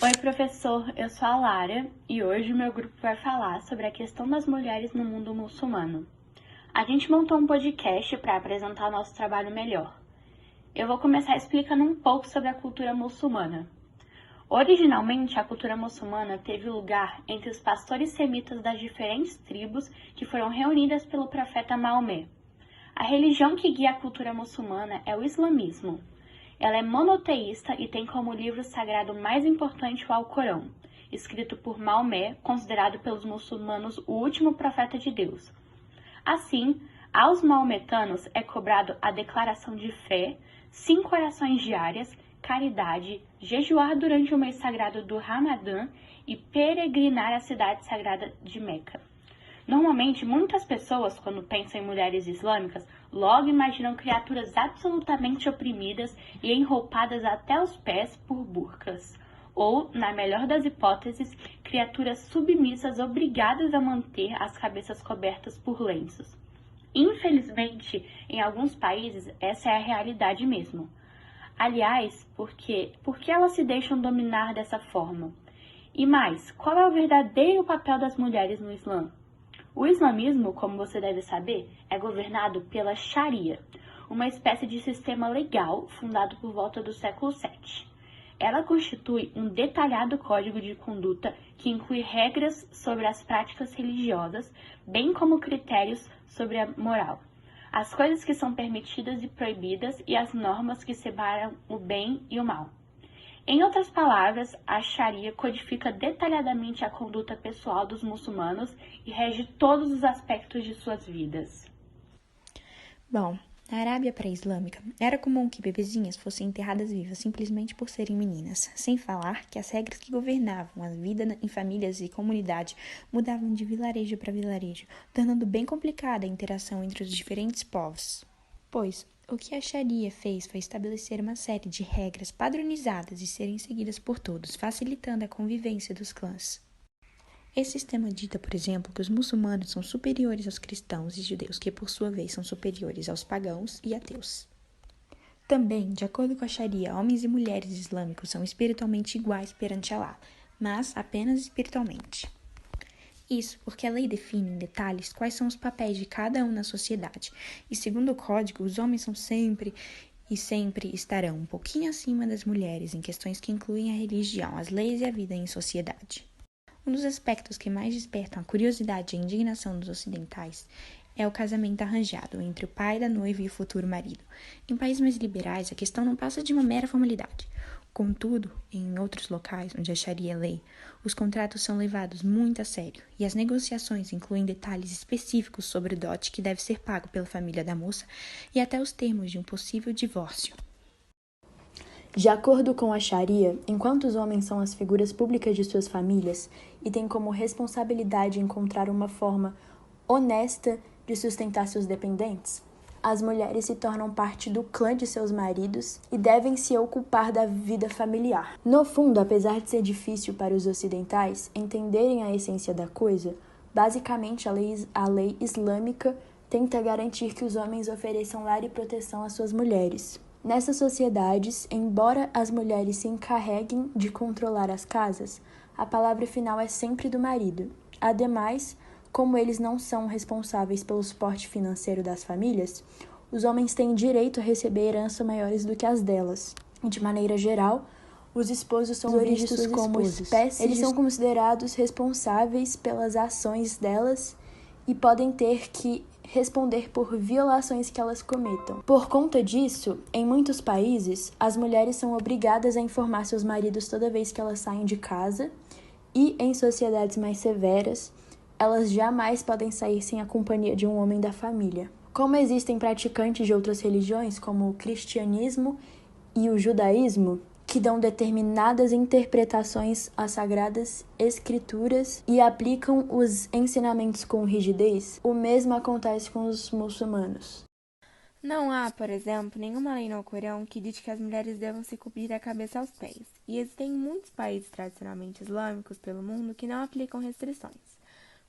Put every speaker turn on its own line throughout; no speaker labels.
Oi, professor, eu sou a Lara e hoje o meu grupo vai falar sobre a questão das mulheres no mundo muçulmano. A gente montou um podcast para apresentar o nosso trabalho melhor. Eu vou começar explicando um pouco sobre a cultura muçulmana. Originalmente, a cultura muçulmana teve lugar entre os pastores semitas das diferentes tribos que foram reunidas pelo profeta Maomé. A religião que guia a cultura muçulmana é o islamismo. Ela é monoteísta e tem como livro sagrado mais importante o Alcorão, escrito por Maomé, considerado pelos muçulmanos o último profeta de Deus. Assim, aos maometanos é cobrado a declaração de fé, 5 orações diárias, caridade, jejuar durante o mês sagrado do Ramadã e peregrinar à cidade sagrada de Meca. Normalmente, muitas pessoas, quando pensam em mulheres islâmicas, logo imaginam criaturas absolutamente oprimidas e enroupadas até os pés por burcas. Ou, na melhor das hipóteses, criaturas submissas obrigadas a manter as cabeças cobertas por lenços. Infelizmente, em alguns países, essa é a realidade mesmo. Aliás, por que elas se deixam dominar dessa forma? E mais, qual é o verdadeiro papel das mulheres no Islã? O islamismo, como você deve saber, é governado pela Sharia, uma espécie de sistema legal fundado por volta do século VII. Ela constitui um detalhado código de conduta que inclui regras sobre as práticas religiosas, bem como critérios sobre a moral, as coisas que são permitidas e proibidas e as normas que separam o bem e o mal. Em outras palavras, a Sharia codifica detalhadamente a conduta pessoal dos muçulmanos e rege todos os aspectos de suas vidas.
Bom, na Arábia pré-islâmica, era comum que bebezinhas fossem enterradas vivas simplesmente por serem meninas, sem falar que as regras que governavam a vida em famílias e comunidade mudavam de vilarejo para vilarejo, tornando bem complicada a interação entre os diferentes povos. Pois, o que a Sharia fez foi estabelecer uma série de regras padronizadas e serem seguidas por todos, facilitando a convivência dos clãs. Esse sistema dita, por exemplo, que os muçulmanos são superiores aos cristãos e judeus, que por sua vez são superiores aos pagãos e ateus. Também, de acordo com a Sharia, homens e mulheres islâmicos são espiritualmente iguais perante Allah, mas apenas espiritualmente. Isso porque a lei define em detalhes quais são os papéis de cada um na sociedade, e segundo o código, os homens são sempre estarão um pouquinho acima das mulheres em questões que incluem a religião, as leis e a vida em sociedade. Um dos aspectos que mais despertam a curiosidade e a indignação dos ocidentais é o casamento arranjado entre o pai da noiva e o futuro marido. Em países mais liberais, a questão não passa de uma mera formalidade. Contudo, em outros locais onde a Sharia é lei, os contratos são levados muito a sério e as negociações incluem detalhes específicos sobre o dote que deve ser pago pela família da moça e até os termos de um possível divórcio.
De acordo com a Sharia, enquanto os homens são as figuras públicas de suas famílias e têm como responsabilidade encontrar uma forma honesta de sustentar seus dependentes, as mulheres se tornam parte do clã de seus maridos e devem se ocupar da vida familiar. No fundo, apesar de ser difícil para os ocidentais entenderem a essência da coisa, basicamente a lei islâmica tenta garantir que os homens ofereçam lar e proteção às suas mulheres. Nessas sociedades, embora as mulheres se encarreguem de controlar as casas, a palavra final é sempre do marido. Ademais, como eles não são responsáveis pelo suporte financeiro das famílias, os homens têm direito a receber herança maiores do que as delas. E, de maneira geral, os esposos são vistos como espécies. Eles são considerados responsáveis pelas ações delas e podem ter que responder por violações que elas cometam. Por conta disso, em muitos países, as mulheres são obrigadas a informar seus maridos toda vez que elas saem de casa e, em sociedades mais severas, elas jamais podem sair sem a companhia de um homem da família. Como existem praticantes de outras religiões, como o cristianismo e o judaísmo, que dão determinadas interpretações às sagradas escrituras e aplicam os ensinamentos com rigidez, o mesmo acontece com os muçulmanos.
Não há, por exemplo, nenhuma lei no Alcorão que diz que as mulheres devam se cobrir da cabeça aos pés, e existem muitos países tradicionalmente islâmicos pelo mundo que não aplicam restrições.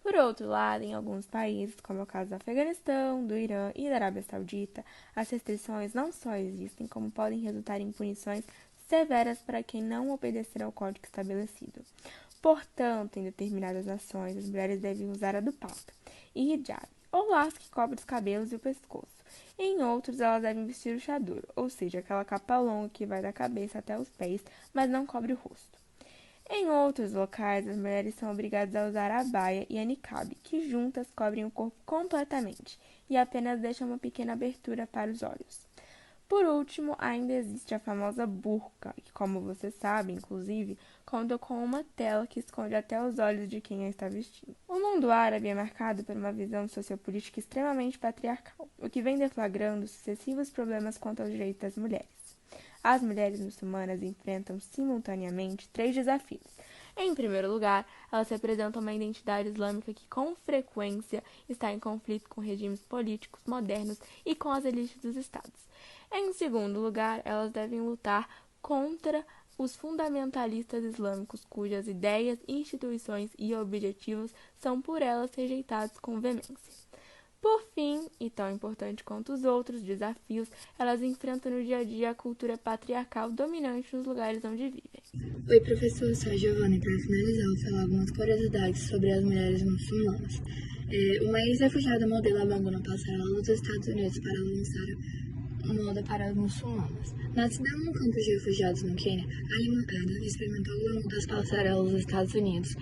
Por outro lado, em alguns países, como é o caso do Afeganistão, do Irã e da Arábia Saudita, as restrições não só existem, como podem resultar em punições severas para quem não obedecer ao código estabelecido. Portanto, em determinadas nações, as mulheres devem usar a dupatta e hijab, ou laço que cobre os cabelos e o pescoço. Em outros, elas devem vestir o chador, ou seja, aquela capa longa que vai da cabeça até os pés, mas não cobre o rosto. Em outros locais, as mulheres são obrigadas a usar a baia e a niqab, que juntas cobrem o corpo completamente e apenas deixam uma pequena abertura para os olhos. Por último, ainda existe a famosa burca, que, como você sabe, inclusive, conta com uma tela que esconde até os olhos de quem a está vestindo. O mundo árabe é marcado por uma visão sociopolítica extremamente patriarcal, o que vem deflagrando sucessivos problemas quanto aos direitos das mulheres. As mulheres muçulmanas enfrentam simultaneamente 3 desafios. Em primeiro lugar, elas representam uma identidade islâmica que, com frequência, está em conflito com regimes políticos modernos e com as elites dos estados. Em segundo lugar, elas devem lutar contra os fundamentalistas islâmicos, cujas ideias, instituições e objetivos são por elas rejeitados com veemência. Por fim, e tão importante quanto os outros desafios, elas enfrentam no dia a dia a cultura patriarcal dominante nos lugares onde vivem.
Oi, professor, sou a Giovanna, e para finalizar, eu vou falar algumas curiosidades sobre as mulheres muçulmanas. Uma ex-refugiada modelo abandona a passarela dos Estados Unidos para lançar moda para as muçulmanas. Nascida num campo de refugiados no Quênia, Halima Adam experimentou o glamour das passarelas dos Estados Unidos,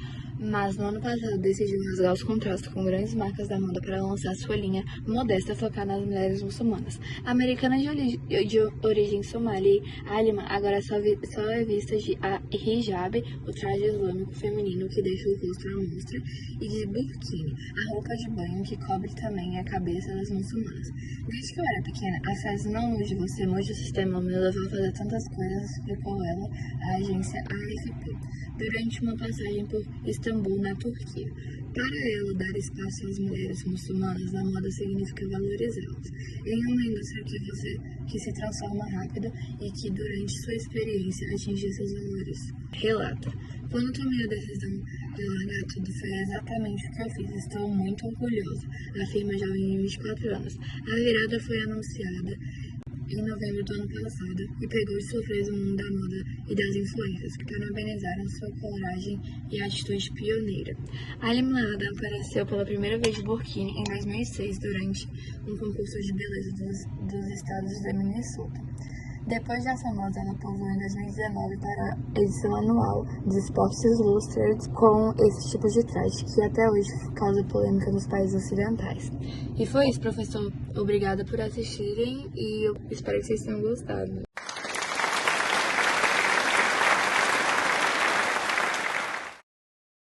mas no ano passado decidiu rasgar os contrastes com grandes marcas da moda para lançar sua linha modesta focada nas mulheres muçulmanas. Americana de origem somali, Halima agora só é vista de hijab, o traje islâmico feminino que deixa o rosto à mostra, e de burkini, a roupa de banho que cobre também a cabeça das muçulmanas. Desde que eu era pequena, a frase "não mude você, mude o sistema" me levou a fazer tantas coisas, explicou ela à agência AFP, durante uma passagem por Istambul, na Turquia. Para ela, dar espaço às mulheres muçulmanas na moda significa valorizá-las. Em uma indústria que se transforma rápido e que, durante sua experiência, atinge seus valores. Relata: "Quando tomei a decisão de largar tudo, foi exatamente o que eu fiz. Estou muito orgulhosa", afirma a jovem de 24 anos. A virada foi anunciada em novembro do ano passado e pegou de surpresa o mundo da moda e das influências, que parabenizaram sua coragem e atitude pioneira. Halima Adam apareceu pela primeira vez de burkini em 2006 durante um concurso de beleza dos estados de Minnesota. Depois da famosa, ela pousou em 2019 para a edição anual dos Sports Illustrated com esse tipo de traje, que até hoje causa polêmica nos países ocidentais. E foi isso, professor. Obrigada por assistirem e eu espero que vocês tenham gostado.